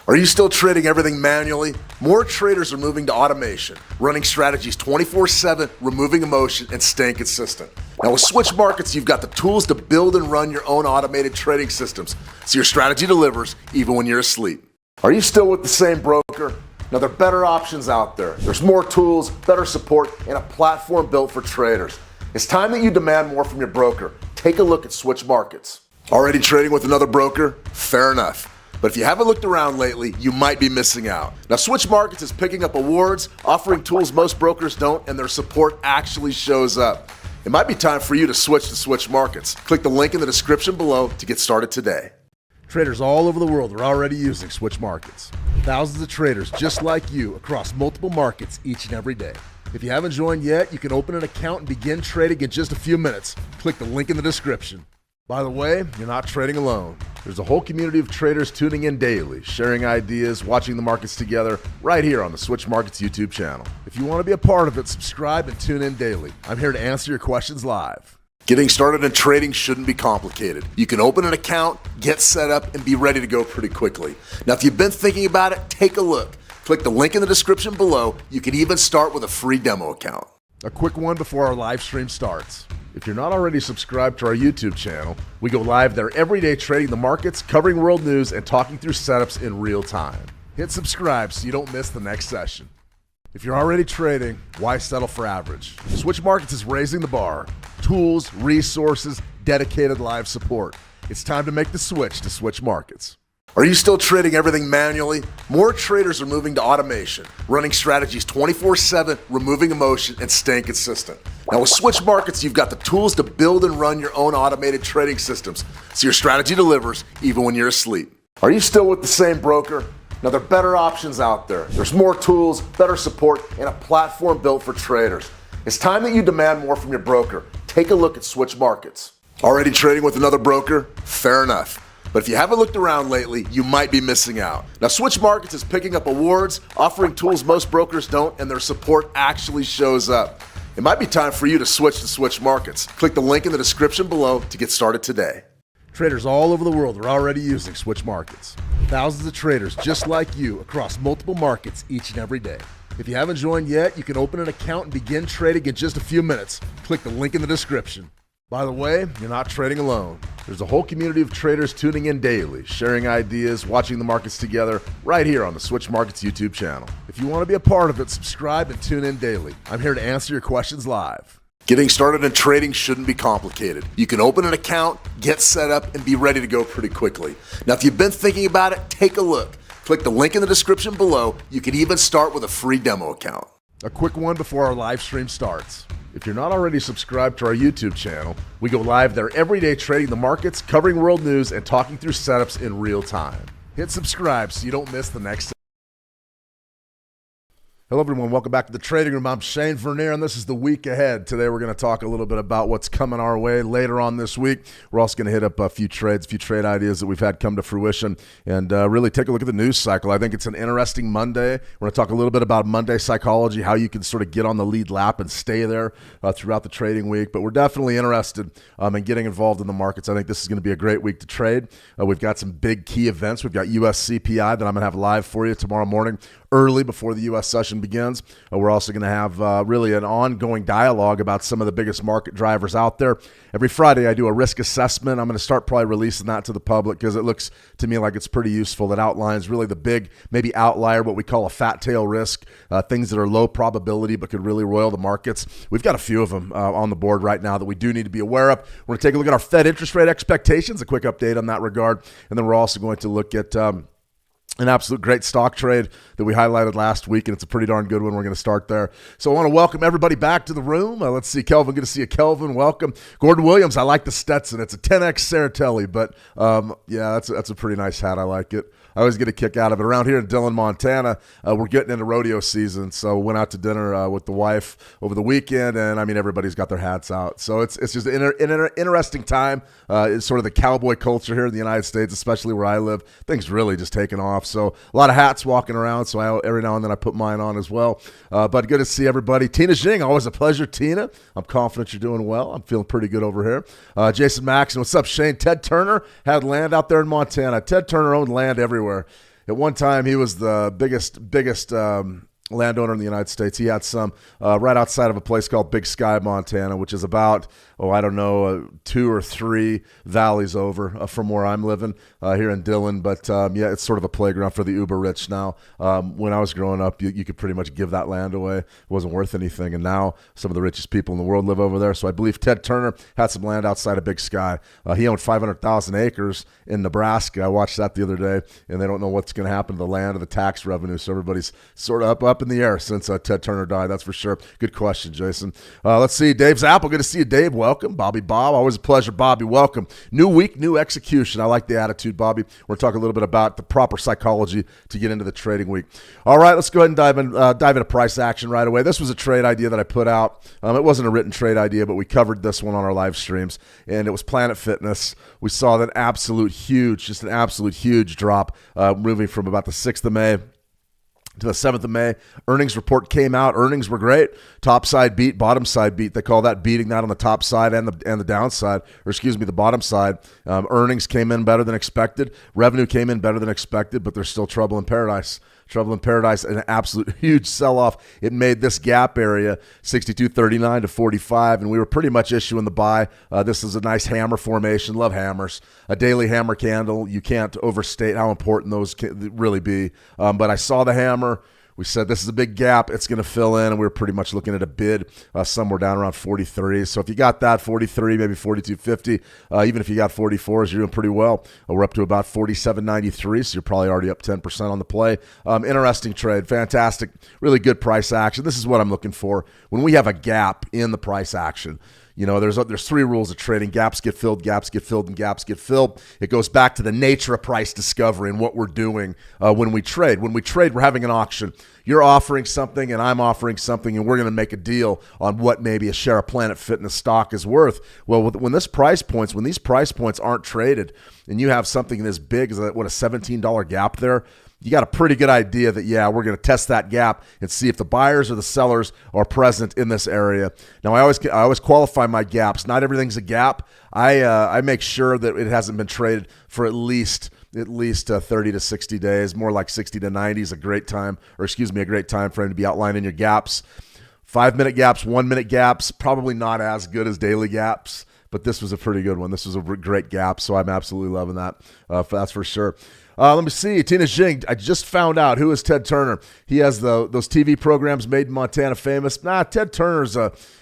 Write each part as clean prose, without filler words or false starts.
Are you still trading everything manually? More traders are moving to automation, running strategies 24/7, removing emotion, and staying consistent. Now with Switch Markets, you've got the tools to build and run your own automated trading systems so your strategy delivers even when you're asleep. Are you still with the same broker? Now there are better options out there. There's more tools, better support, and a platform built for traders. It's time that you demand more from your broker. Take a look at Switch Markets. Already trading with another broker? Fair enough. But if you haven't looked around lately, you might be missing out. Now, Switch Markets is picking up awards, offering tools most brokers don't, and their support actually shows up. It might be time for you to switch to Switch Markets. Click the link in the description below to get started today. Traders all over the world are already using Switch Markets. Thousands of traders just like you across multiple markets each and every day. If you haven't joined yet, you can open an account and begin trading in just a few minutes. Click the link in the description. By the way, you're not trading alone. There's a whole community of traders tuning in daily, sharing ideas, watching the markets together, right here on the Switch Markets YouTube channel. If you want to be a part of it, subscribe and tune in daily. I'm here to answer your questions live. Getting started in trading shouldn't be complicated. You can open an account, get set up, and be ready to go pretty quickly. Now, if you've been thinking about it, take a look. Click the link in the description below. You can even start with a free demo account. A quick one before our live stream starts. If you're not already subscribed to our YouTube channel, we go live there every day trading the markets, covering world news, and talking through setups in real time. Hit subscribe so you don't miss the next session. If you're already trading, why settle for average? Switch Markets is raising the bar. Tools, resources, dedicated live support. It's time to make the switch to Switch Markets. Are you still trading everything manually? More traders are moving to automation, running strategies 24/7, removing emotion, and staying consistent. Now with Switch Markets, you've got the tools to build and run your own automated trading systems so your strategy delivers even when you're asleep. Are you still with the same broker? Now there are better options out there. There's more tools, better support, and a platform built for traders. It's time that you demand more from your broker. Take a look at Switch Markets. Already trading with another broker? Fair enough. But if you haven't looked around lately, you might be missing out. Now, Switch Markets is picking up awards, offering tools most brokers don't, and their support actually shows up. It might be time for you to switch to Switch Markets. Click the link in the description below to get started today. Traders all over the world are already using Switch Markets. Thousands of traders just like you across multiple markets each and every day. If you haven't joined yet, you can open an account and begin trading in just a few minutes. Click the link in the description. By the way, you're not trading alone. There's a whole community of traders tuning in daily, sharing ideas, watching the markets together, right here on the Switch Markets YouTube channel. If you want to be a part of it, subscribe and tune in daily. I'm here to answer your questions live. Getting started in trading shouldn't be complicated. You can open an account, get set up, and be ready to go pretty quickly. Now, if you've been thinking about it, take a look. Click the link in the description below. You can even start with a free demo account. A quick one before our live stream starts. If you're not already subscribed to our YouTube channel, we go live there every day trading the markets, covering world news, and talking through setups in real time. Hit subscribe so you don't miss the next. Hello everyone, welcome back to the Trading Room. I'm Shane Vernier and this is the week ahead. Today we're going to talk a little bit about what's coming our way later on this week. We're also going to hit up a few trade ideas that we've had come to fruition and really take a look at the news cycle. I think it's an interesting Monday. We're going to talk a little bit about Monday psychology, how you can sort of get on the lead lap and stay there throughout the trading week. But we're definitely interested in getting involved in the markets. I think this is going to be a great week to trade. We've got some big key events. We've got US CPI that I'm going to have live for you tomorrow morning, early before the U.S. session begins. We're also going to have really an ongoing dialogue about some of the biggest market drivers out there. Every Friday, I do a risk assessment. I'm going to start probably releasing that to the public because it looks to me like it's pretty useful. That outlines really the big, maybe outlier, what we call a fat tail risk, things that are low probability but could really roil the markets. We've got a few of them on the board right now that we do need to be aware of. We're going to take a look at our Fed interest rate expectations, a quick update on that regard, and then we're also going to look at An absolute great stock trade that we highlighted last week, and it's a pretty darn good one. We're going to start there. So I want to welcome everybody back to the room. Let's see, Kelvin. Good to see you, Kelvin. Welcome. Gordon Williams, I like the Stetson. It's a 10X Saratelli, but yeah, that's a pretty nice hat. I like it. I always get a kick out of it. Around here in Dillon, Montana, we're getting into rodeo season, so went out to dinner with the wife over the weekend, and I mean, everybody's got their hats out. So it's just an interesting time. It's sort of the cowboy culture here in the United States, especially where I live. Things really just taking off. So a lot of hats walking around, so every now and then I put mine on as well. But good to see everybody. Tina Jing, always a pleasure, Tina. I'm confident you're doing well. I'm feeling pretty good over here. Jason Maxon, what's up, Shane? Ted Turner had land out there in Montana. Ted Turner owned land everywhere. At one time, he was the biggest landowner in the United States. He had some right outside of a place called Big Sky, Montana, which is about, 2 or 3 valleys over from where I'm living here in Dillon. But yeah, it's sort of a playground for the uber rich now. When I was growing up, you could pretty much give that land away. It wasn't worth anything. And now some of the richest people in the world live over there. So I believe Ted Turner had some land outside of Big Sky. He owned 500,000 acres in Nebraska. I watched that the other day, and they don't know what's going to happen to the land or the tax revenue. So everybody's sort of up in the air since Ted Turner died. That's for sure. Good question, Jason. Let's see. Dave's Apple. Good to see you, Dave. Welcome. Bobby Bob. Always a pleasure, Bobby. Welcome. New week, new execution. I like the attitude, Bobby. We're talking a little bit about the proper psychology to get into the trading week. All right, let's go ahead and dive into price action right away. This was a trade idea that I put out. It wasn't a written trade idea, but we covered this one on our live streams, and it was Planet Fitness. We saw an absolute huge drop moving from about the 6th of May to the 7th of May. Earnings report came out. Earnings were great. Top side beat, bottom side beat. They call that beating that on the top side and the downside, or excuse me, the bottom side. Earnings came in better than expected. Revenue came in better than expected, but there's still trouble in paradise. Trouble in paradise, an absolute huge sell-off. It made this gap area 62.39 to 45, and we were pretty much issuing the buy. This is a nice hammer formation. Love hammers. A daily hammer candle. You can't overstate how important those can really be. But I saw the hammer. We said this is a big gap. It's going to fill in, and we were pretty much looking at a bid somewhere down around 43. So if you got that 43, maybe 42.50, even if you got 44s, you're doing pretty well. We're up to about 47.93, so you're probably already up 10% on the play. Interesting trade, fantastic, really good price action. This is what I'm looking for when we have a gap in the price action. There's 3 rules of trading. Gaps get filled, and gaps get filled. It goes back to the nature of price discovery and what we're doing when we trade. When we trade, we're having an auction. You're offering something, and I'm offering something, and we're going to make a deal on what maybe a share of Planet Fitness stock is worth. Well, when these price points aren't traded, and you have something this big as a $17 gap there, you got a pretty good idea that, yeah, we're going to test that gap and see if the buyers or the sellers are present in this area. Now, I always qualify my gaps. Not everything's a gap. I make sure that it hasn't been traded for at least 30 to 60 days. More like 60 to 90 is a great time frame to be outlining your gaps. 5-minute gaps, 1-minute gaps, probably not as good as daily gaps, but this was a pretty good one. This was a great gap, so I'm absolutely loving that. That's for sure. Let me see. Tina Jing, I just found out who is Ted Turner. He has those TV programs Made in Montana famous. Ted Turner's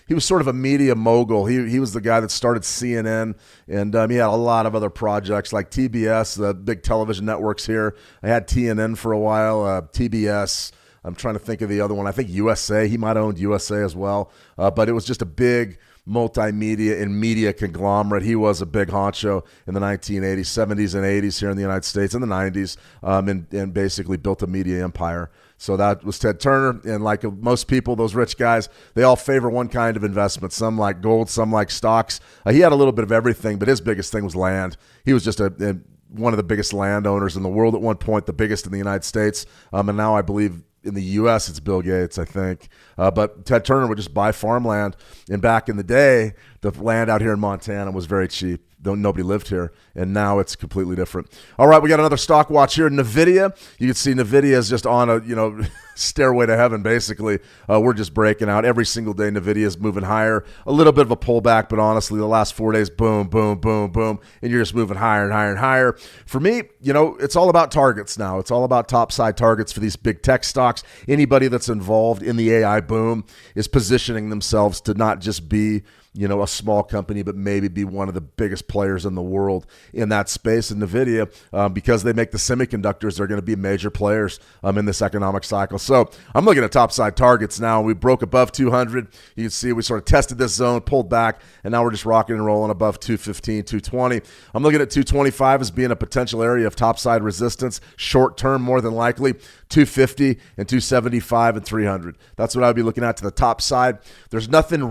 he was sort of a media mogul. He was the guy that started CNN, and he had a lot of other projects like TBS, the big television networks here. I had TNN for a while, TBS. I'm trying to think of the other one. I think USA. He might have owned USA as well. But it was just a big multimedia and media conglomerate. He was a big honcho in the 1980s, 70s, and 80s here in the United States, in the 90s, and basically built a media empire. So that was Ted Turner. And like most people, those rich guys, they all favor one kind of investment. Some like gold, some like stocks. He had a little bit of everything, but his biggest thing was land. He was just one of the biggest landowners in the world at one point, the biggest in the United States. And now I believe in the U.S., it's Bill Gates, I think. But Ted Turner would just buy farmland. And back in the day, the land out here in Montana was very cheap. Nobody lived here, and now it's completely different. All right, we got another stock watch here. NVIDIA. You can see NVIDIA is just on a stairway to heaven, basically. We're just breaking out. Every single day, NVIDIA is moving higher. A little bit of a pullback, but honestly, the last 4 days, boom, boom, boom, boom, and you're just moving higher and higher and higher. For me, it's all about targets now. It's all about top-side targets for these big tech stocks. Anybody that's involved in the AI boom is positioning themselves to not just be a small company, but maybe be one of the biggest players in the world in that space. And NVIDIA, because they make the semiconductors, they're going to be major players in this economic cycle. So I'm looking at topside targets now. We broke above 200. You can see we sort of tested this zone, pulled back, and now we're just rocking and rolling above 215, 220. I'm looking at 225 as being a potential area of topside resistance, short term more than likely, 250 and 275 and 300. That's what I would be looking at to the top side. There's nothing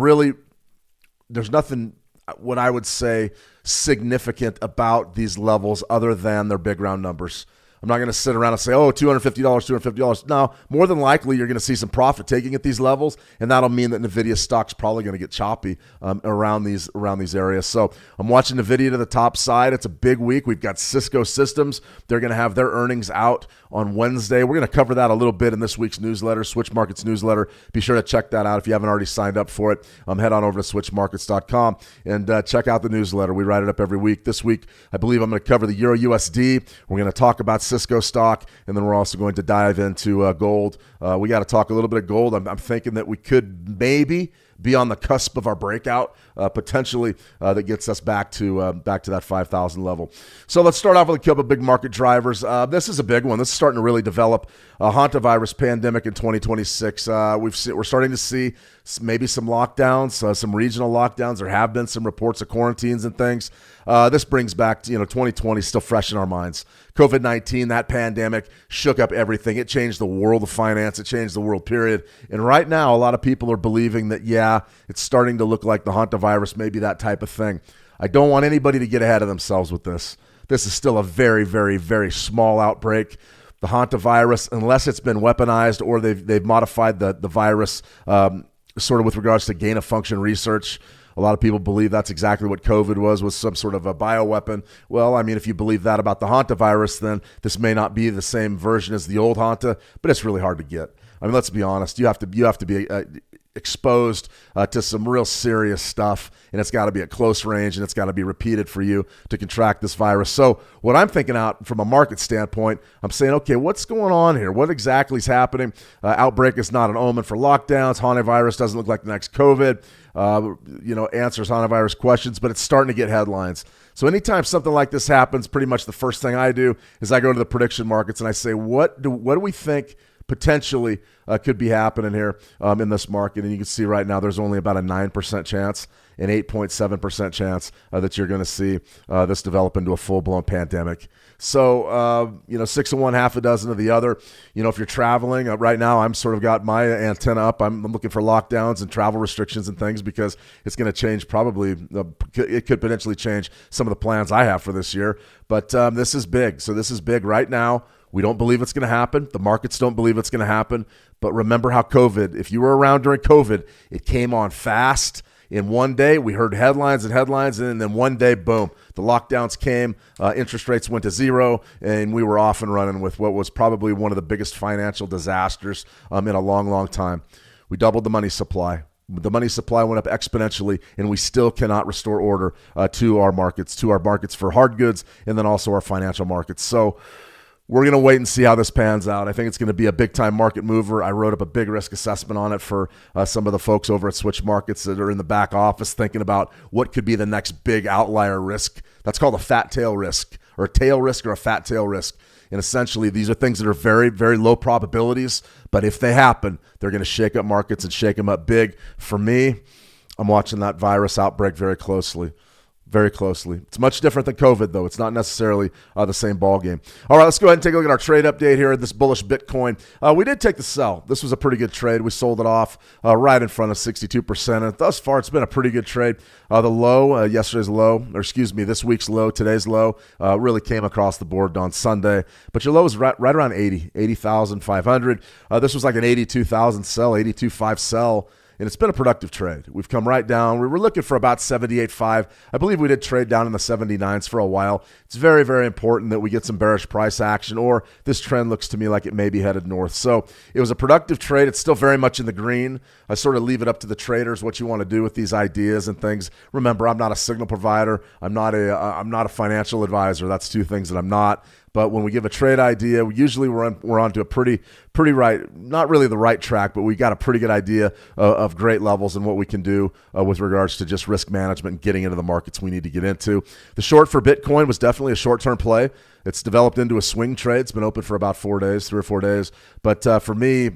what I would say significant about these levels other than their big round numbers. I'm not going to sit around and say, oh, $250, $250. No, more than likely you're going to see some profit taking at these levels, and that'll mean that NVIDIA stock's probably going to get choppy around these areas. So I'm watching NVIDIA to the top side. It's a big week. We've got Cisco Systems. They're going to have their earnings out on Wednesday. We're going to cover that a little bit in this week's newsletter, Switch Markets newsletter. Be sure to check that out if you haven't already signed up for it. Head on over to switchmarkets.com and check out the newsletter. We write it up every week. This week, I believe I'm going to cover the Euro USD. We're going to talk about Cisco stock, and then we're also going to dive into gold. We got to talk a little bit of gold. I'm thinking that we could maybe be on the cusp of our breakout, potentially that gets us back to that 5,000 level. So let's start off with a couple of big market drivers. This is a big one. This is starting to really develop. Hantavirus pandemic in 2026. We're starting to see maybe some lockdowns, some regional lockdowns. There have been some reports of quarantines and things. This brings back, 2020 still fresh in our minds. COVID-19, that pandemic shook up everything. It changed the world of finance. It changed the world, period. And right now, a lot of people are believing that, it's starting to look like the hantavirus, maybe that type of thing. I don't want anybody to get ahead of themselves with this. This is still a very, very, very small outbreak. The hantavirus, unless it's been weaponized or they've modified the virus sort of with regards to gain-of-function research. A lot of people believe that's exactly what COVID was some sort of a bioweapon. Well, I mean, if you believe that about the hantavirus, then this may not be the same version as the old hanta, but it's really hard to get. I mean, let's be honest. You have to be exposed to some real serious stuff, and it's got to be at close range, and it's got to be repeated for you to contract this virus. So what I'm thinking out from a market standpoint, I'm saying, okay, what's going on here? What exactly is happening? Outbreak is not an omen for lockdowns. Hantavirus doesn't look like the next COVID. Answers hantavirus questions, but it's starting to get headlines. So anytime something like this happens, pretty much the first thing I do is I go to the prediction markets and I say, what do we think potentially could be happening here in this market? And you can see right now there's only about a 9% chance, an 8.7% chance that you're going to see this develop into a full-blown pandemic. So, 6 of one, half a dozen of the other. If you're traveling, right now I'm sort of got my antenna up. I'm looking for lockdowns and travel restrictions and things because it's going to change it could potentially change some of the plans I have for this year. But this is big. So this is big right now. We don't believe it's going to happen. The markets don't believe it's going to happen. But remember how if you were around during COVID, it came on fast. In one day, we heard headlines, and then one day, boom, the lockdowns came, interest rates went to zero, and we were off and running with what was probably one of the biggest financial disasters in a long, long time. We doubled the money supply. The money supply went up exponentially, and we still cannot restore order to our markets for hard goods, and then also our financial markets. So we're going to wait and see how this pans out. I think it's going to be a big-time market mover. I wrote up a big risk assessment on it for some of the folks over at Switch Markets that are in the back office thinking about what could be the next big outlier risk. That's called a fat tail risk, or a tail risk, or a fat tail risk. And essentially, these are things that are very, very low probabilities, but if they happen, they're going to shake up markets and shake them up big. For me, I'm watching that virus outbreak very closely. Very closely. It's much different than COVID, though. It's not necessarily the same ball game. All right, let's go ahead and take a look at our trade update here at this bullish Bitcoin. We did take the sell. This was a pretty good trade. We sold it off right in front of 62%. And thus far, it's been a pretty good trade. The low, this week's low, today's low, really came across the board on Sunday. But your low is right around 80,500. This was like an 82,000 sell, 82.5 sell. And it's been a productive trade. We've come right down. We were looking for about 78.5. I believe we did trade down in the 79s for a while. It's very, very important that we get some bearish price action, or this trend looks to me like it may be headed north. So it was a productive trade. It's still very much in the green. I sort of leave it up to the traders what you want to do with these ideas and things. Remember, I'm not a signal provider. I'm not a financial advisor. That's two things that I'm not. But when we give a trade idea, usually we're onto a pretty right, not really the right track, but we got a pretty good idea of great levels and what we can do with regards to just risk management and getting into the markets we need to get into. The short for Bitcoin was definitely a short-term play. It's developed into a swing trade. It's been open for about 4 days, 3 or 4 days. But for me,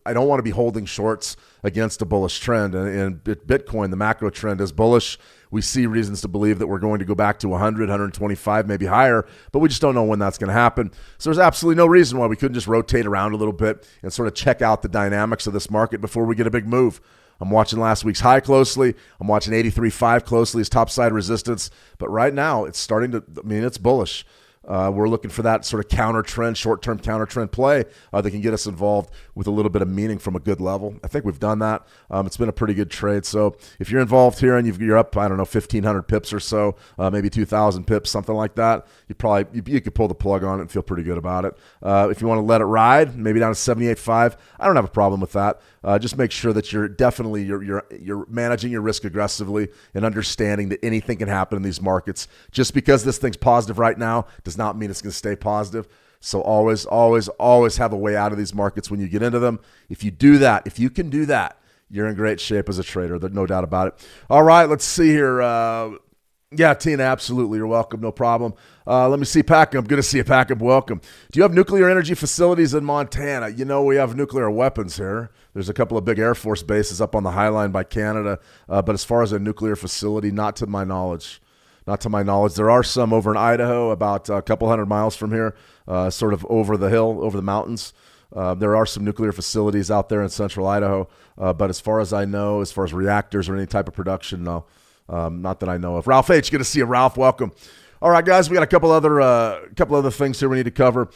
I don't want to be holding shorts against a bullish trend. And Bitcoin, the macro trend is bullish. We see reasons to believe that we're going to go back to 100, 125, maybe higher, but we just don't know when that's going to happen. So there's absolutely no reason why we couldn't just rotate around a little bit and sort of check out the dynamics of this market before we get a big move. I'm watching last week's high closely. I'm watching 83.5 closely as topside resistance. But right now, it's starting to, it's bullish. We're looking for that sort of counter trend, short-term counter trend play that can get us involved with a little bit of meaning from a good level. I think we've done that. It's been a pretty good trade. So if you're involved here and you're up, 1,500 pips or so, maybe 2,000 pips, something like that, you could pull the plug on it and feel pretty good about it. If you want to let it ride, maybe down to 78.5, I don't have a problem with that. Just make sure that you're managing your risk aggressively and understanding that anything can happen in these markets. Just because this thing's positive right now does not mean it's going to stay positive. So always, always, always have a way out of these markets when you get into them. If you can do that, you're in great shape as a trader. There's no doubt about it. All right, let's see here. Yeah, Tina, absolutely. You're welcome. No problem. Let me see Packham. Good to see you, Packham. Welcome. Do you have nuclear energy facilities in Montana? We have nuclear weapons here. There's a couple of big Air Force bases up on the High Line by Canada. But as far as a nuclear facility, not to my knowledge. Not to my knowledge. There are some over in Idaho, about a couple hundred miles from here, sort of over the hill, over the mountains. There are some nuclear facilities out there in central Idaho. But as far as I know, as far as reactors or any type of production, no. Not that I know of. Ralph H., good to see you, Ralph. Welcome. All right, guys, we got a couple other things here we need to cover.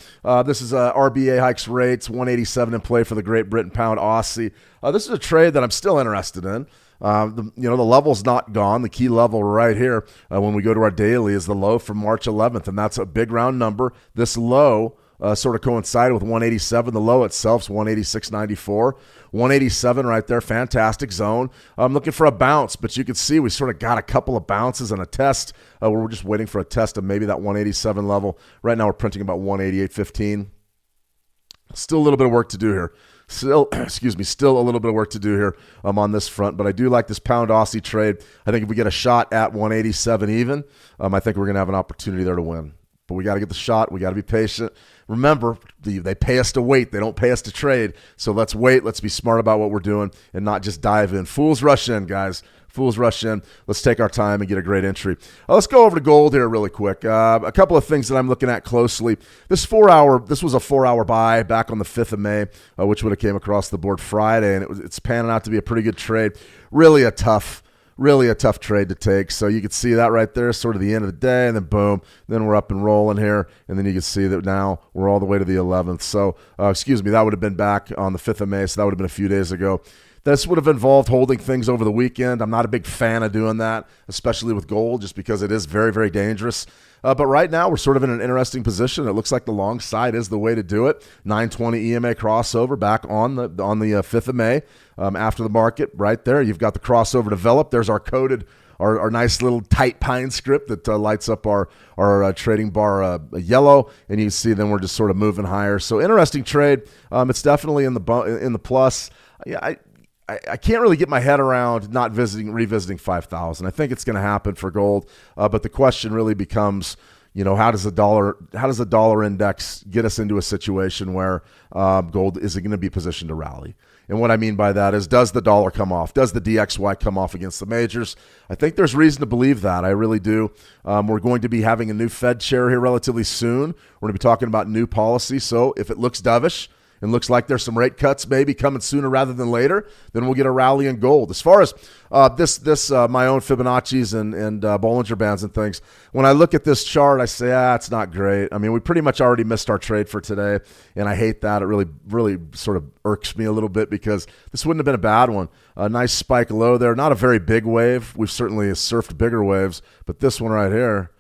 This is RBA hikes rates, 187 in play for the Great Britain pound Aussie. This is a trade that I'm still interested in. The level's not gone. The key level right here when we go to our daily is the low from March 11th, and that's a big round number. This low sort of coincided with 187. The low itself's 186.94. 187 right there, fantastic zone. I'm looking for a bounce, but you can see we sort of got a couple of bounces and a test where we're just waiting for a test of maybe that 187 level. Right now we're printing about 188.15. Still a little bit of work to do here. Still a little bit of work to do here on this front, but I do like this pound Aussie trade. I think if we get a shot at 187 even, I think we're going to have an opportunity there to win. But we got to get the shot. We got to be patient. Remember, they pay us to wait. They don't pay us to trade. So let's wait. Let's be smart about what we're doing and not just dive in. Fools rush in, guys. Fools rush in. Let's take our time and get a great entry. Let's go over to gold here really quick. A couple of things that I'm looking at closely. This was a 4-hour buy back on the 5th of May, which would have came across the board Friday, and it's panning out to be a pretty good trade. Really a tough trade to take. So you can see that right there, sort of the end of the day, and then boom, then we're up and rolling here, and then you can see that now we're all the way to the 11th. So, that would have been back on the 5th of May, so that would have been a few days ago. This would have involved holding things over the weekend. I'm not a big fan of doing that, especially with gold, just because it is very, very dangerous. But right now, we're sort of in an interesting position. It looks like the long side is the way to do it. 920 EMA crossover back on the 5th of May. After the market, right there, you've got the crossover developed. There's our coded, our nice little tight pine script that lights up our trading bar yellow, and you see then we're just sort of moving higher. So interesting trade. It's definitely in the plus. Yeah, I can't really get my head around not revisiting 5,000. I think it's going to happen for gold, but the question really becomes, how does the dollar index get us into a situation where gold is going to be positioned to rally? And what I mean by that is, does the dollar come off? Does the DXY come off against the majors? I think there's reason to believe that. I really do. We're going to be having a new Fed chair here relatively soon. We're going to be talking about new policy. So if it looks dovish and looks like there's some rate cuts maybe coming sooner rather than later, then we'll get a rally in gold. As far as my own Fibonacci's and Bollinger Bands and things, when I look at this chart, I say, it's not great. I mean, we pretty much already missed our trade for today, and I hate that. It really, really sort of irks me a little bit because this wouldn't have been a bad one. A nice spike low there. Not a very big wave. We've certainly surfed bigger waves, but this one right here,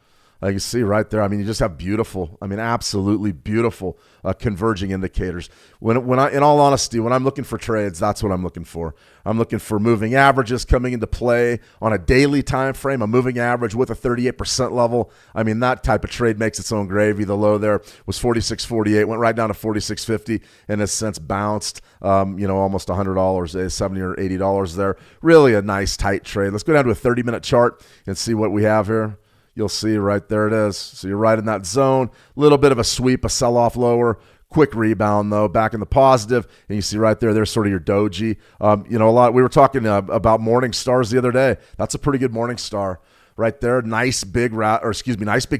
You see right there. I mean, you just have beautiful, I mean, absolutely beautiful converging indicators. When I, in all honesty, when I'm looking for trades, that's what I'm looking for. I'm looking for moving averages coming into play on a daily time frame, a moving average with a 38% level. I mean, that type of trade makes its own gravy. The low there was 46.48, went right down to 46.50, and has since bounced, almost $100, $70 or $80 there. Really a nice tight trade. Let's go down to a 30-minute chart and see what we have here. You'll see right there it is. So you're right in that zone. A little bit of a sweep, a sell-off lower. Quick rebound, though, back in the positive. And you see right there, there's sort of your doji. We were talking about morning stars the other day. That's a pretty good morning star right there. Nice big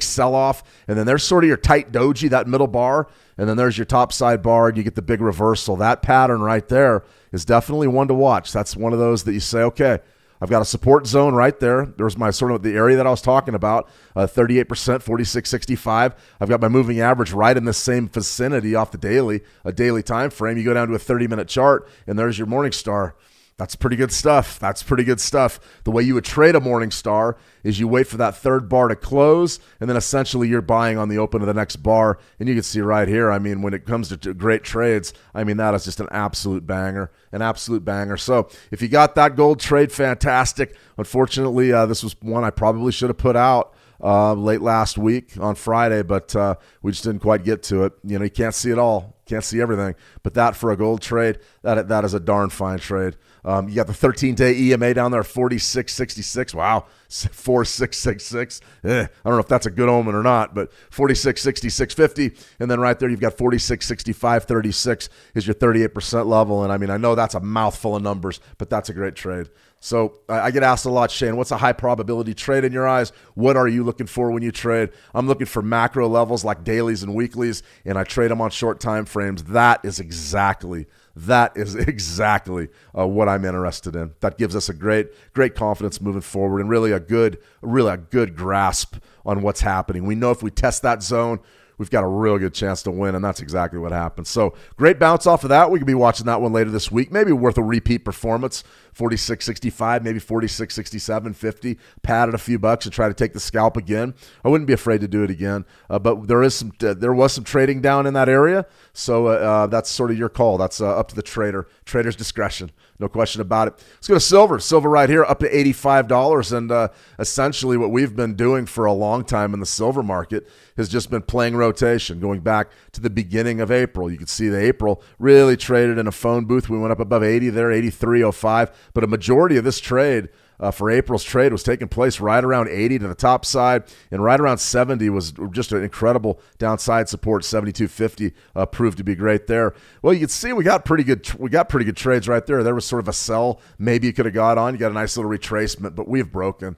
sell-off. And then there's sort of your tight doji, that middle bar. And then there's your top side bar, and you get the big reversal. That pattern right there is definitely one to watch. That's one of those that you say, okay, I've got a support zone right there. There's my sort of the area that I was talking about, 38%, 46.65. I've got my moving average right in the same vicinity off the a daily time frame. You go down to a 30-minute chart, and there's your morning star. That's pretty good stuff. The way you would trade a morning star is you wait for that third bar to close, and then essentially you're buying on the open of the next bar. And you can see right here, I mean, when it comes to great trades, I mean, that is just an absolute banger. So if you got that gold trade, fantastic. Unfortunately, this was one I probably should have put out late last week on Friday, but we just didn't quite get to it. You can't see it all. Can't see everything. But that for a gold trade, that is a darn fine trade. You got the 13-day EMA down there, 46.66. Wow, 4666. I don't know if that's a good omen or not, but 46.66.50. And then right there, you've got 46.65.36 is your 38% level. And I mean, I know that's a mouthful of numbers, but that's a great trade. So I get asked a lot, Shane, what's a high probability trade in your eyes? What are you looking for when you trade? I'm looking for macro levels like dailies and weeklies, and I trade them on short time frames. That is exactly what I'm interested in. That gives us a great confidence moving forward, and really a good grasp on what's happening. We know if we test that zone, we've got a real good chance to win, and that's exactly what happened. So great bounce off of that. We could be watching that one later this week. Maybe worth a repeat performance, 46.65, maybe 46.67.50. Pad it a few bucks and try to take the scalp again. I wouldn't be afraid to do it again. But there was some trading down in that area, so that's sort of your call. That's up to the trader's discretion. No question about it. Let's go to silver. Silver right here up to $85. And essentially what we've been doing for a long time in the silver market has just been playing rotation, going back to the beginning of April. You can see the April really traded in a phone booth. We went up above 80 there, 83.05. But a majority of this trade for April's trade was taking place right around 80 to the top side, and right around 70 was just an incredible downside support. 72.50 proved to be great there. Well, you can see we got pretty good trades right there. There was sort of a sell maybe you could have got on. You got a nice little retracement, but we've broken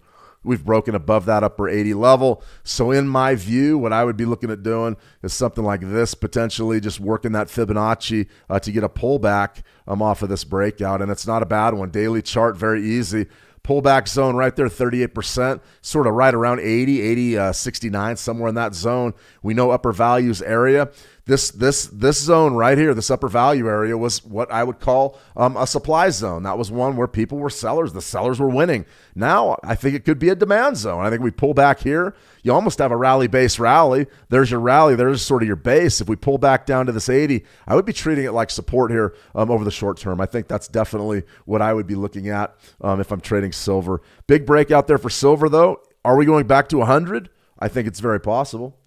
above that upper 80 level. So in my view, what I would be looking at doing is something like this, potentially just working that Fibonacci to get a pullback off of this breakout. And it's not a bad one. Daily chart, very easy. Pullback zone right there, 38%, sort of right around 80, 69, somewhere in that zone. We know upper values area. This zone right here, this upper value area, was what I would call a supply zone. That was one where people were sellers. The sellers were winning. Now I think it could be a demand zone. I think we pull back here. You almost have a rally-based rally. There's your rally. There's sort of your base. If we pull back down to this 80, I would be treating it like support here over the short term. I think that's definitely what I would be looking at if I'm trading silver. Big breakout there for silver, though. Are we going back to 100? I think it's very possible.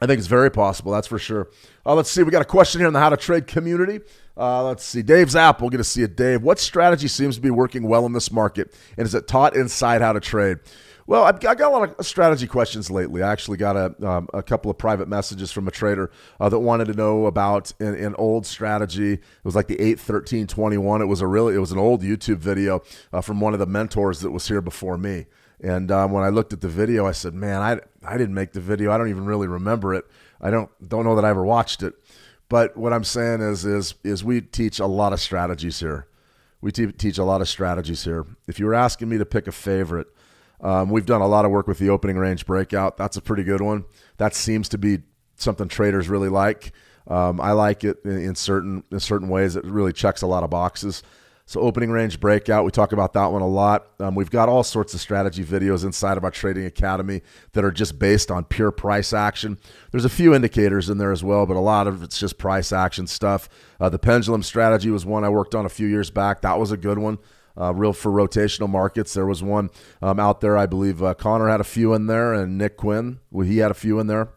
I think it's very possible, that's for sure. Let's see. We got a question here in the How to Trade community. Let's see. Dave's app. We're going to see it, Dave. What strategy seems to be working well in this market? And is it taught inside How to Trade? Well, I got a lot of strategy questions lately. I actually got a couple of private messages from a trader that wanted to know about an old strategy. It was like the 8-13-21. It was an old YouTube video from one of the mentors that was here before me. And when I looked at the video, I said, man, I didn't make the video. I don't even really remember it. I don't know that I ever watched it. But what I'm saying is we teach a lot of strategies here. We teach a lot of strategies here. If you were asking me to pick a favorite, we've done a lot of work with the opening range breakout. That's a pretty good one. That seems to be something traders really like. I like it in certain ways. It really checks a lot of boxes. So opening range breakout, we talk about that one a lot. We've got all sorts of strategy videos inside of our Trading Academy that are just based on pure price action. There's a few indicators in there as well, but a lot of it's just price action stuff. The pendulum strategy was one I worked on a few years back. That was a good one. Real for rotational markets. There was one out there, I believe Connor had a few in there, and Nick Quinn, he had a few in there.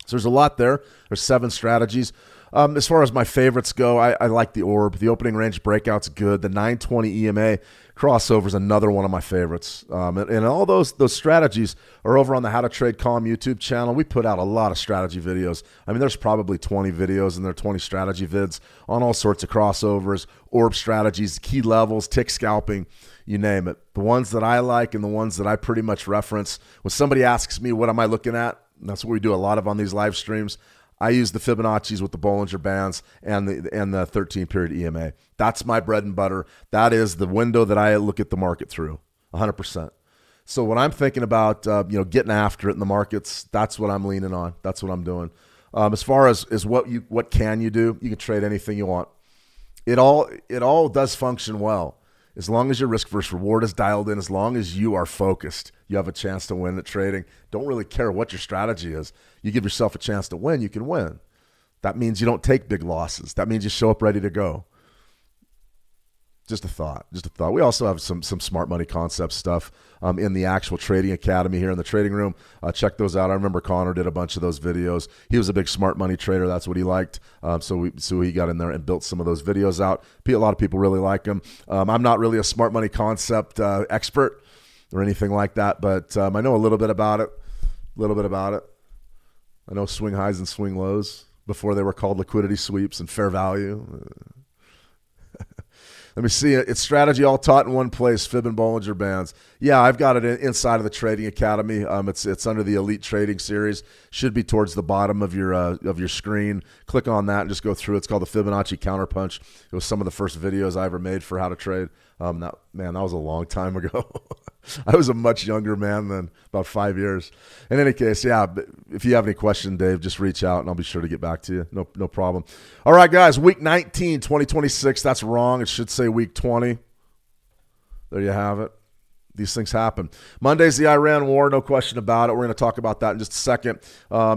So there's a lot there. There's 7 strategies. As far as my favorites go, I like the orb. The opening range breakout's good. The 920 EMA crossover is another one of my favorites. And all those strategies are over on the How to Trade Calm YouTube channel. We put out a lot of strategy videos. I mean, there's probably 20 videos and there are 20 strategy vids on all sorts of crossovers, orb strategies, key levels, tick scalping, you name it. The ones that I like and the ones that I pretty much reference. When somebody asks me, what am I looking at? And that's what we do a lot of on these live streams. I use the Fibonacci's with the Bollinger Bands and the 13-period EMA. That's my bread and butter. That is the window that I look at the market through, 100%. So when I'm thinking about getting after it in the markets, that's what I'm leaning on. That's what I'm doing. As far as what can you do, you can trade anything you want. It all does function well. As long as your risk versus reward is dialed in, as long as you are focused, you have a chance to win at trading. Don't really care what your strategy is. You give yourself a chance to win, you can win. That means you don't take big losses. That means you show up ready to go. Just a thought. We also have some smart money concept stuff in the actual Trading Academy here in the trading room. Check those out. I remember Connor did a bunch of those videos. He was a big smart money trader. That's what he liked. So he got in there and built some of those videos out. A lot of people really like them. I'm not really a smart money concept expert or anything like that, but I know a little bit about it. I know swing highs and swing lows before they were called liquidity sweeps and fair value. Let me see. It's strategy all taught in one place, Fib and Bollinger Bands. Yeah, I've got it inside of the Trading Academy. It's under the Elite Trading Series. Should be towards the bottom of your screen. Click on that and just go through. It's called the Fibonacci Counterpunch. It was some of the first videos I ever made for how to trade. That was a long time ago. I was a much younger man then, about 5 years. In any case, yeah, if you have any question, Dave, just reach out and I'll be sure to get back to you. No problem. All right, guys, week 19, 2026. That's wrong. It should say week 20. There you have it. These things happen. Monday's the Iran war, no question about it. We're going to talk about that in just a second.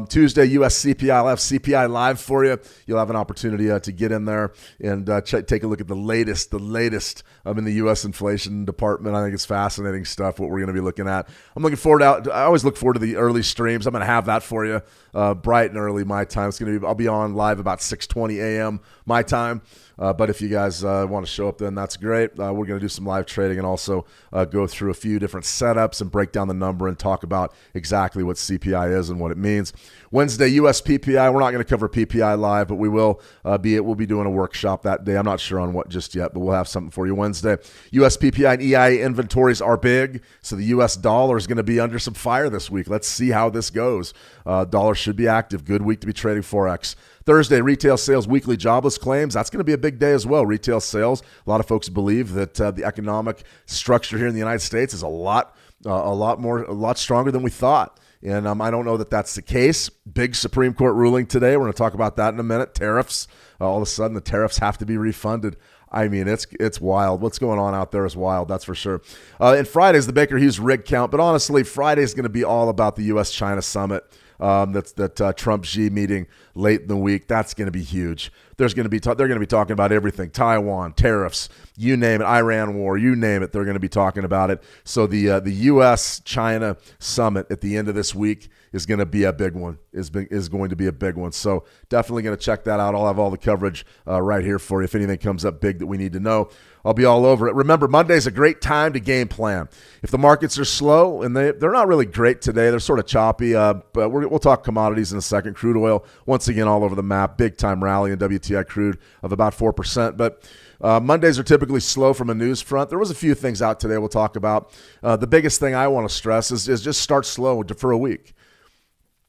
Tuesday, U.S. CPI. I'll have CPI live for you. You'll have an opportunity to get in there and take a look at the latest in the U.S. inflation department. I think it's fascinating stuff, what we're going to be looking at. I'm looking forward to I always look forward to the early streams. I'm going to have that for you bright and early my time. I'll be on live about 6:20 a.m. my time. But if you guys want to show up, then that's great. We're going to do some live trading and also go through a few different setups and break down the number and talk about exactly what CPI is and what it means. Wednesday, US PPI. We're not going to cover PPI live, but we'll be doing a workshop that day. I'm not sure on what just yet, but we'll have something for you Wednesday. US PPI and EIA inventories are big, so the US dollar is going to be under some fire this week. Let's see how this goes. Dollar should be active. Good week to be trading Forex. Thursday, retail sales, weekly jobless claims. That's going to be a big day as well. Retail sales. A lot of folks believe that the economic structure here in the United States is a lot stronger than we thought. And I don't know that that's the case. Big Supreme Court ruling today. We're going to talk about that in a minute. Tariffs. All of a sudden, the tariffs have to be refunded. I mean, it's wild. What's going on out there is wild, that's for sure. And Friday's the Baker Hughes rig count. But honestly, Friday's going to be all about the U.S.-China summit. That Trump-Xi meeting late in the week. That's going to be huge. They're going to be talking about everything: Taiwan, tariffs, you name it, Iran war, you name it. They're going to be talking about it. So the U.S.-China summit at the end of this week is going to be a big one. Is going to be a big one. So definitely going to check that out. I'll have all the coverage right here for you. If anything comes up big that we need to know, I'll be all over it. Remember, Monday's a great time to game plan. If the markets are slow, and they're not really great today, they're sort of choppy, but we'll talk commodities in a second. Crude oil, once again, all over the map. Big time rally in WTI crude of about 4%. But Mondays are typically slow from a news front. There was a few things out today we'll talk about. The biggest thing I want to stress is just start slow for a week.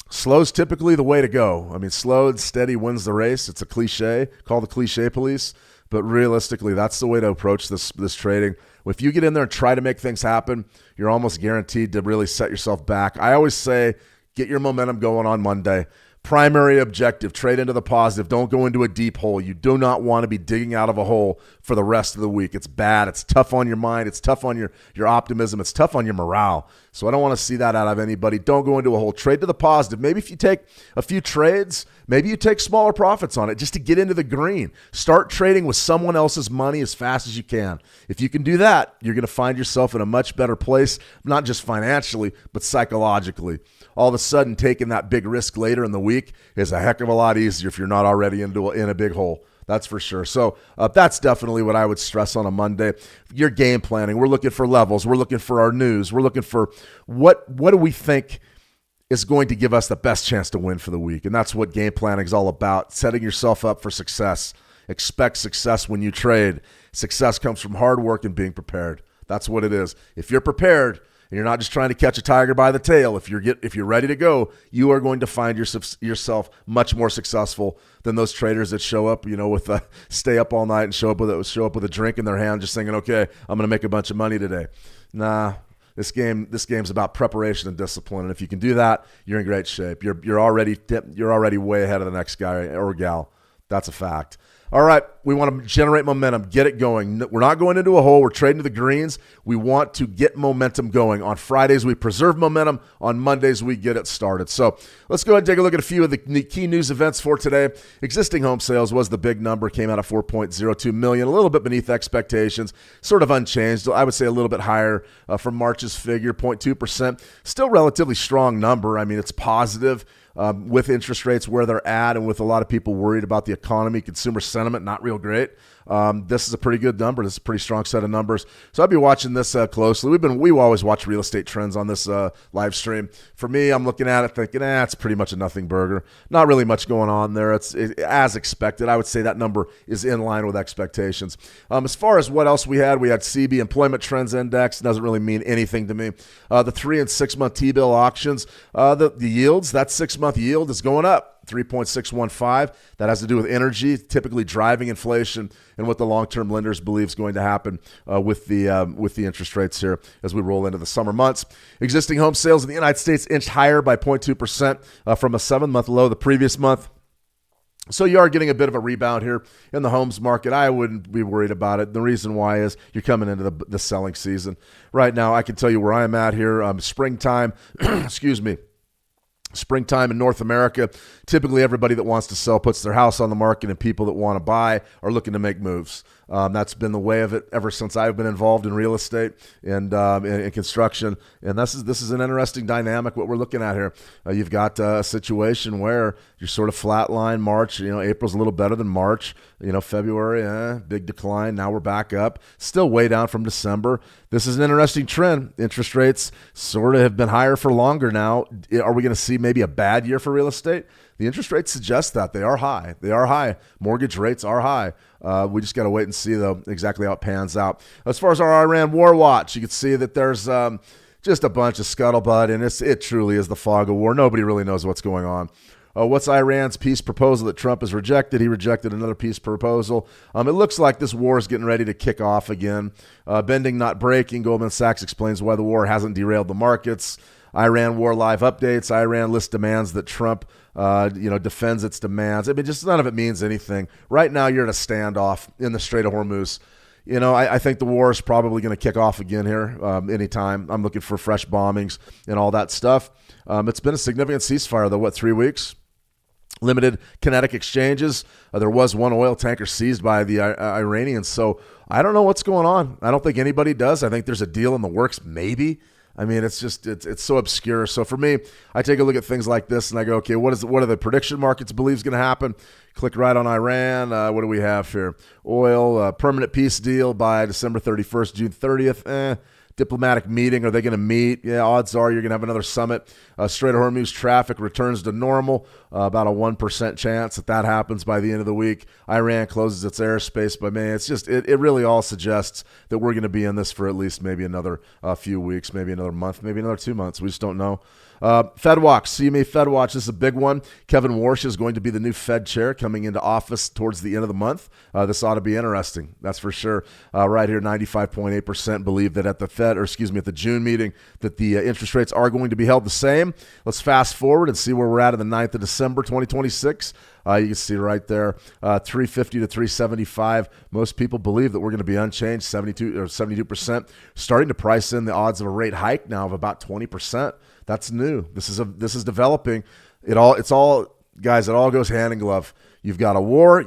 Slow's typically the way to go. I mean, slow and steady wins the race. It's a cliche, called the cliche police. But realistically, that's the way to approach this trading. If you get in there and try to make things happen, you're almost guaranteed to really set yourself back. I always say, get your momentum going on Monday. Primary objective, trade into the positive. Don't go into a deep hole. You do not want to be digging out of a hole for the rest of the week. It's bad. It's tough on your mind. It's tough on your optimism. It's tough on your morale. So I don't want to see that out of anybody. Don't go into a hole. Trade to the positive. Maybe if you take a few trades, maybe you take smaller profits on it just to get into the green. Start trading with someone else's money as fast as you can. If you can do that, you're going to find yourself in a much better place, not just financially, but psychologically. All of a sudden, taking that big risk later in the week is a heck of a lot easier if you're not already in a big hole. That's for sure. So that's definitely what I would stress on a Monday. Your game planning. We're looking for levels. We're looking for our news. We're looking for what do we think is going to give us the best chance to win for the week. And that's what game planning is all about, setting yourself up for success. Expect success when you trade. Success comes from hard work and being prepared. That's what it is. If you're prepared, and you're not just trying to catch a tiger by the tail, if you're ready to go, you are going to find yourself much more successful than those traders that show up, with stay up all night and show up with a drink in their hand, just thinking, okay, I'm going to make a bunch of money today. Nah, this game's about preparation and discipline, and if you can do that, you're in great shape. You're already way ahead of the next guy or gal. That's a fact. All right, we want to generate momentum, get it going. We're not going into a hole. We're trading to the greens. We want to get momentum going. On Fridays, we preserve momentum. On Mondays, we get it started. So let's go ahead and take a look at a few of the key news events for today. Existing home sales was the big number, came out at 4.02 million, a little bit beneath expectations, sort of unchanged. I would say a little bit higher from March's figure, 0.2%. Still relatively strong number. I mean, it's positive. With interest rates where they're at and with a lot of people worried about the economy, consumer sentiment, not real great. This is a pretty good number. This is a pretty strong set of numbers. So I'll be watching this closely. We always watch real estate trends on this live stream. For me, I'm looking at it thinking, it's pretty much a nothing burger. Not really much going on there. It's as expected. I would say that number is in line with expectations. As far as what else we had CB Employment Trends Index. Doesn't really mean anything to me. The 3 and 6 month T-bill auctions, the yields, that 6 month yield is going up. 3.615. That has to do with energy, typically driving inflation, and what the long-term lenders believe is going to happen with the interest rates here as we roll into the summer months. Existing home sales in the United States inched higher by 0.2% from a 7-month low the previous month. So you are getting a bit of a rebound here in the homes market. I wouldn't be worried about it. The reason why is you're coming into the selling season. Right now, I can tell you where I'm at here. Springtime, excuse me. Springtime in North America, typically everybody that wants to sell puts their house on the market, and people that want to buy are looking to make moves. That's been the way of it ever since I've been involved in real estate and in construction. And this is an interesting dynamic, what we're looking at here. You've got a situation where you're sort of flatline March. April's a little better than March. February, big decline. Now we're back up. Still way down from December. This is an interesting trend. Interest rates sort of have been higher for longer now. Are we going to see maybe a bad year for real estate? The interest rates suggest that they are high. They are high. Mortgage rates are high. We just got to wait and see, though, exactly how it pans out. As far as our Iran war watch, you can see that there's just a bunch of scuttlebutt, and it truly is the fog of war. Nobody really knows what's going on. What's Iran's peace proposal that Trump has rejected? He rejected another peace proposal. It looks like this war is getting ready to kick off again. Bending, not breaking. Goldman Sachs explains why the war hasn't derailed the markets. Iran war live updates. Iran lists demands that Trump defends its demands. I mean, just none of it means anything. Right now, you're at a standoff in the Strait of Hormuz. I think the war is probably going to kick off again here anytime. I'm looking for fresh bombings and all that stuff. It's been a significant ceasefire, though, 3 weeks? Limited kinetic exchanges. There was one oil tanker seized by the Iranians. So I don't know what's going on. I don't think anybody does. I think there's a deal in the works, maybe. I mean, it's so obscure. So for me, I take a look at things like this and I go, okay, what are the prediction markets believe is going to happen? Click right on Iran. What do we have here? Oil, permanent peace deal by December 31st, June 30th. Diplomatic meeting. Are they going to meet? Yeah, odds are you're going to have another summit. Strait of Hormuz traffic returns to normal. About a 1% chance that happens by the end of the week. Iran closes its airspace by May. It's just, it really all suggests that we're going to be in this for at least maybe another few weeks, maybe another month, maybe another 2 months. We just don't know. FedWatch, CME FedWatch, this is a big one. Kevin Warsh is going to be the new Fed chair coming into office towards the end of the month. This ought to be interesting, that's for sure. Right here, 95.8% believe that at the at the June meeting, that the interest rates are going to be held the same. Let's fast forward and see where we're at on the 9th of December, 2026. You can see right there, 350 to 375. Most people believe that we're going to be unchanged, 72%. Starting to price in the odds of a rate hike now of about 20%. That's new. This is developing. It all goes hand in glove. You've got a war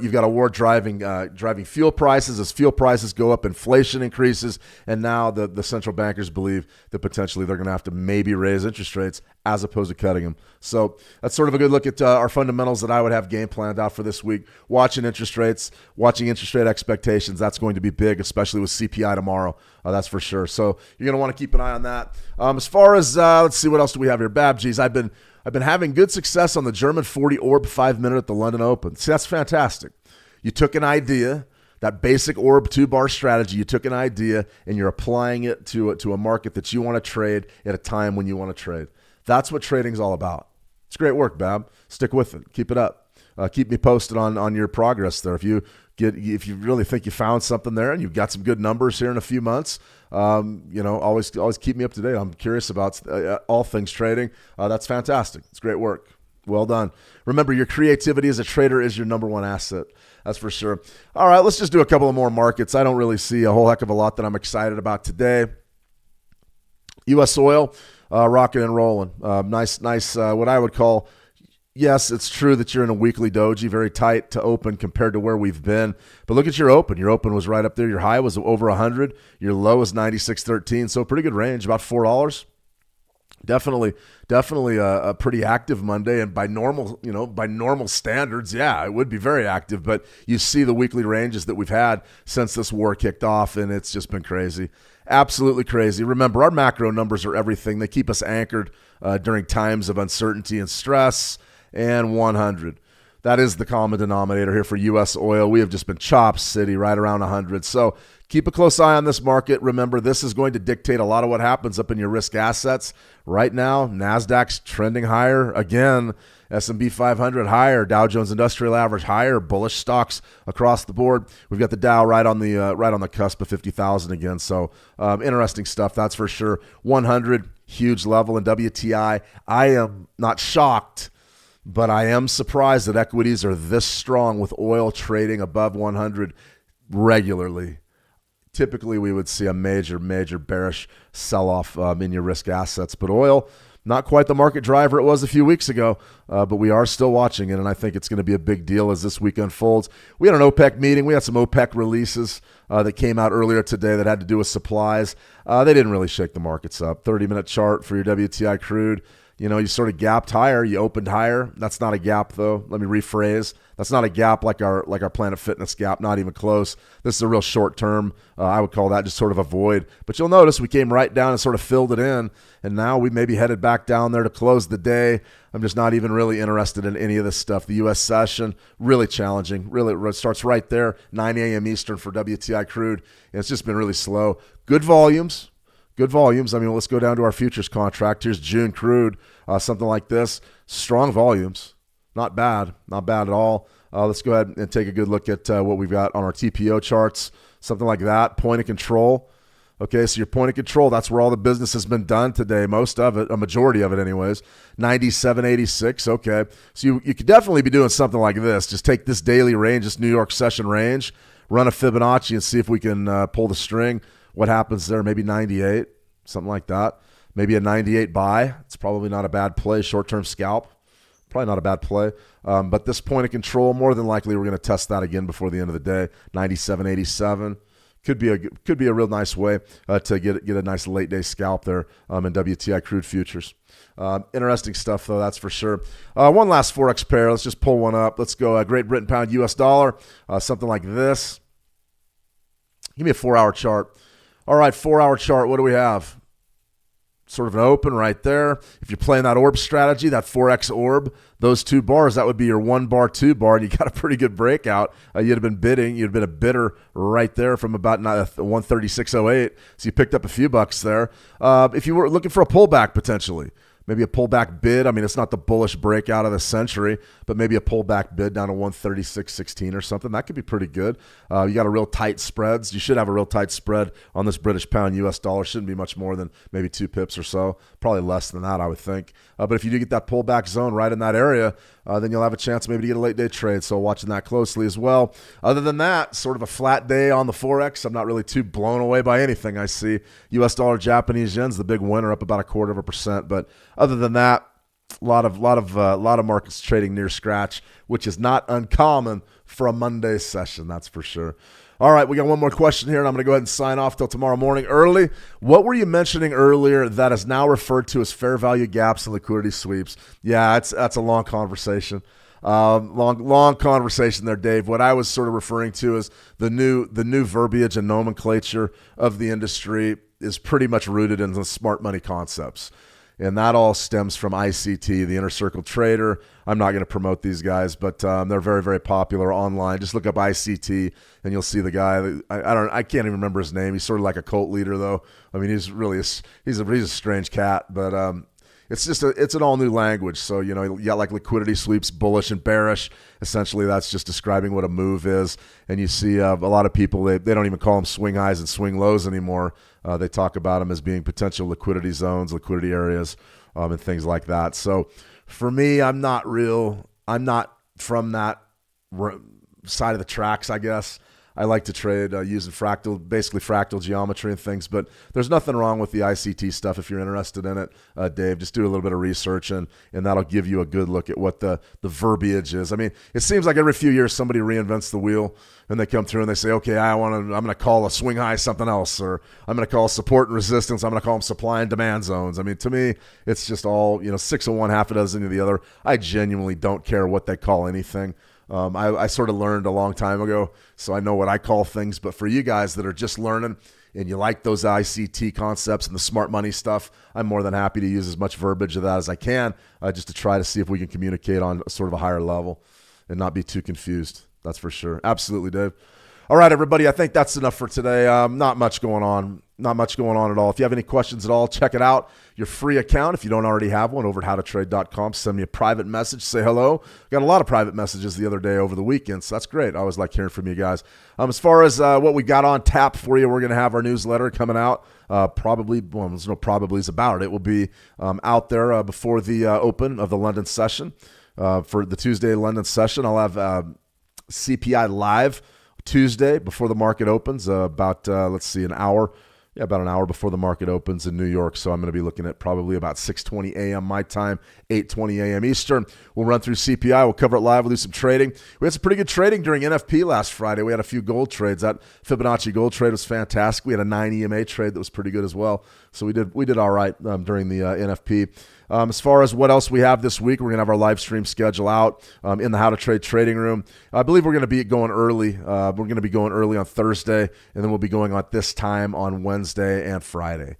driving fuel prices. As fuel prices go up, inflation increases, and now the central bankers believe that potentially they're going to have to maybe raise interest rates as opposed to cutting them. So that's sort of a good look at our fundamentals that I would have game planned out for this week. Watching interest rates, watching interest rate expectations, that's going to be big, especially with CPI tomorrow. That's for sure. So you're going to want to keep an eye on that. As far as, let's see, what else do we have here? Babgees, I've been having good success on the German 40 orb 5-minute at the London Open. See, that's fantastic. You took an idea, that basic orb 2-bar strategy, you took an idea and you're applying it to a market that you want to trade at a time when you want to trade. That's what trading's all about. It's great work, Bab. Stick with it. Keep it up. Keep me posted on your progress there. If you really think you found something there and you've got some good numbers here in a few months, always keep me up to date. I'm curious about all things trading. That's fantastic. It's great work. Well done. Remember, your creativity as a trader is your number one asset. That's for sure. All right, let's just do a couple of more markets. I don't really see a whole heck of a lot that I'm excited about today. U.S. oil, rocking and rolling. Nice. What I would call, yes, it's true that you're in a weekly doji, very tight to open compared to where we've been. But look at your open. Your open was right up there. Your high was over 100. Your low was 96.13. So pretty good range, about $4. Definitely a pretty active Monday, and by normal standards, yeah, it would be very active. But you see the weekly ranges that we've had since this war kicked off, and it's just been crazy, absolutely crazy. Remember, our macro numbers are everything. They keep us anchored during times of uncertainty and stress. And 100. That is the common denominator here for U.S. oil. We have just been chop city right around 100. So keep a close eye on this market. Remember, this is going to dictate a lot of what happens up in your risk assets. Right now, NASDAQ's trending higher again. S&P 500 higher, Dow Jones Industrial Average higher, bullish stocks across the board. We've got the Dow right on the cusp of 50,000 again. So interesting stuff, that's for sure. 100, huge level in WTI. I am not shocked, but I am surprised that equities are this strong with oil trading above 100 regularly. Typically, we would see a major bearish sell-off in your risk assets. But oil, not quite the market driver it was a few weeks ago, but we are still watching it, and I think it's going to be a big deal as this week unfolds. We had an OPEC meeting. We had some OPEC releases that came out earlier today that had to do with supplies. They didn't really shake the markets up. 30-minute chart for your WTI crude. You sort of gapped higher, you opened higher. That's not a gap, though. Let me rephrase. That's not a gap like our Planet Fitness gap, not even close. This is a real short term. I would call that just sort of a void. But you'll notice we came right down and sort of filled it in, and now we maybe headed back down there to close the day. I'm just not even really interested in any of this stuff. The U.S. session, really challenging. Really, it starts right there, 9 a.m. Eastern for WTI crude, and it's just been really slow. Good volumes. I mean, let's go down to our futures contract. Here's June crude, something like this. Strong volumes. Not bad at all. Let's go ahead and take a good look at what we've got on our TPO charts, something like that. Point of control. Okay, so your point of control, that's where all the business has been done today, most of it, a majority of it anyways. 97.86, okay. So you could definitely be doing something like this. Just take this daily range, this New York session range, run a Fibonacci and see if we can pull the string. What happens there? Maybe 98, something like that. Maybe a 98 buy. It's probably not a bad play. Short-term scalp, probably not a bad play. But this point of control, more than likely, we're going to test that again before the end of the day. 97.87 could be a real nice way to get a nice late day scalp there in WTI crude futures. Interesting stuff though, that's for sure. One last Forex pair. Let's just pull one up. Let's go Great Britain pound US dollar, something like this. Give me a 4-hour chart. All right, 4-hour chart, what do we have? Sort of an open right there. If you're playing that orb strategy, that Forex orb, those 2 bars, that would be your 1 bar, 2 bar, and you got a pretty good breakout. You'd have been bidding. You'd have been a bidder right there from about 136.08. So you picked up a few bucks there. If you were looking for a pullback potentially, maybe a pullback bid. I mean, it's not the bullish breakout of the century, but maybe a pullback bid down to 136.16 or something. That could be pretty good. You got a real tight spreads. You should have a real tight spread on this British pound US dollar. Shouldn't be much more than maybe 2 pips or so. Probably less than that, I would think. But if you do get that pullback zone right in that area, then you'll have a chance maybe to get a late day trade. So watching that closely as well. Other than that, sort of a flat day on the Forex. I'm not really too blown away by anything I see. US dollar, Japanese yen's the big winner, up about 0.25%. But other than that, a lot of markets trading near scratch, which is not uncommon for a Monday session, that's for sure. All right, we got one more question here, and I'm going to go ahead and sign off till tomorrow morning early. What were you mentioning earlier that is now referred to as fair value gaps and liquidity sweeps? Yeah, that's a long conversation. Long conversation there, Dave. What I was sort of referring to is the new verbiage and nomenclature of the industry is pretty much rooted in the smart money concepts. And that all stems from ICT, the Inner Circle Trader. I'm not going to promote these guys, but they're very, very popular online. Just look up ICT, and you'll see the guy. I can't even remember his name. He's sort of like a cult leader, though. I mean, he's a strange cat, but it's an all new language. So, you got like liquidity sweeps, bullish and bearish. Essentially, that's just describing what a move is. And you see a lot of people, they don't even call them swing highs and swing lows anymore. They talk about them as being potential liquidity zones, liquidity areas, and things like that. So for me, I'm not from that side of the tracks, I guess. I like to trade using basically fractal geometry and things, but there's nothing wrong with the ICT stuff if you're interested in it, Dave. Just do a little bit of research, and that'll give you a good look at what the verbiage is. I mean, it seems like every few years somebody reinvents the wheel, and they come through and they say, okay, I'm going to call a swing high something else, or I'm going to call support and resistance. I'm going to call them supply and demand zones. I mean, to me, it's just all 6 of one, half a dozen of the other. I genuinely don't care what they call anything. I sort of learned a long time ago, so I know what I call things. But for you guys that are just learning and you like those ICT concepts and the smart money stuff, I'm more than happy to use as much verbiage of that as I can, just to try to see if we can communicate on sort of a higher level and not be too confused. That's for sure. Absolutely, Dave. All right, everybody, I think that's enough for today. Not much going on. Not much going on at all. If you have any questions at all, check it out. Your free account, if you don't already have one, over at howtotrade.com. Send me a private message. Say hello. Got a lot of private messages the other day over the weekend, so that's great. I always like hearing from you guys. As far as what we got on tap for you, we're going to have our newsletter coming out. There's no probablys about it. It will be out there before the open of the London session. For the Tuesday London session, I'll have CPI live Tuesday before the market opens, about an hour. Yeah, about an hour before the market opens in New York. So I'm going to be looking at probably about 6:20 a.m. my time, 8:20 a.m. Eastern. We'll run through CPI. We'll cover it live. We'll do some trading. We had some pretty good trading during NFP last Friday. We had a few gold trades. That Fibonacci gold trade was fantastic. We had a 9 EMA trade that was pretty good as well. So we did all right during the NFP. As far as what else we have this week, we're going to have our live stream schedule out in the How to Trade trading room. I believe we're going to be going early. We're going to be going early on Thursday, and then we'll be going at this time on Wednesday and Friday.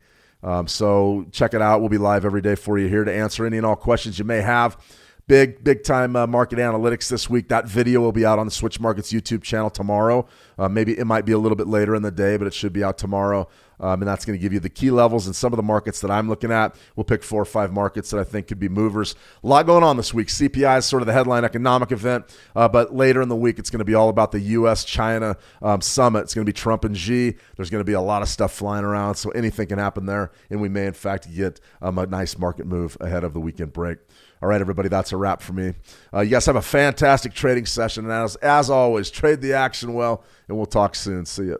So check it out. We'll be live every day for you here to answer any and all questions you may have. Big time market analytics this week. That video will be out on the Switch Markets YouTube channel tomorrow. Maybe it might be a little bit later in the day, but it should be out tomorrow. And that's going to give you the key levels and some of the markets that I'm looking at. We'll pick 4 or 5 markets that I think could be movers. A lot going on this week. CPI is sort of the headline economic event, but later in the week, it's going to be all about the U.S.-China summit. It's going to be Trump and Xi. There's going to be a lot of stuff flying around, so anything can happen there, and we may, in fact, get a nice market move ahead of the weekend break. All right, everybody, that's a wrap for me. You guys have a fantastic trading session, and as always, trade the action well, and we'll talk soon. See you.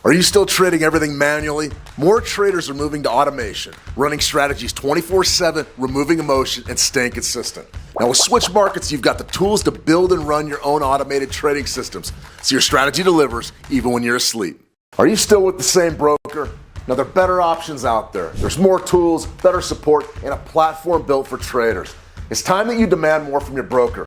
Are you still trading everything manually? More traders are moving to automation, running strategies 24/7, removing emotion, and staying consistent. Now with Switch Markets, you've got the tools to build and run your own automated trading systems, so your strategy delivers even when you're asleep. Are you still with the same broker? Now there are better options out there. There's more tools, better support, and a platform built for traders. It's time that you demand more from your broker.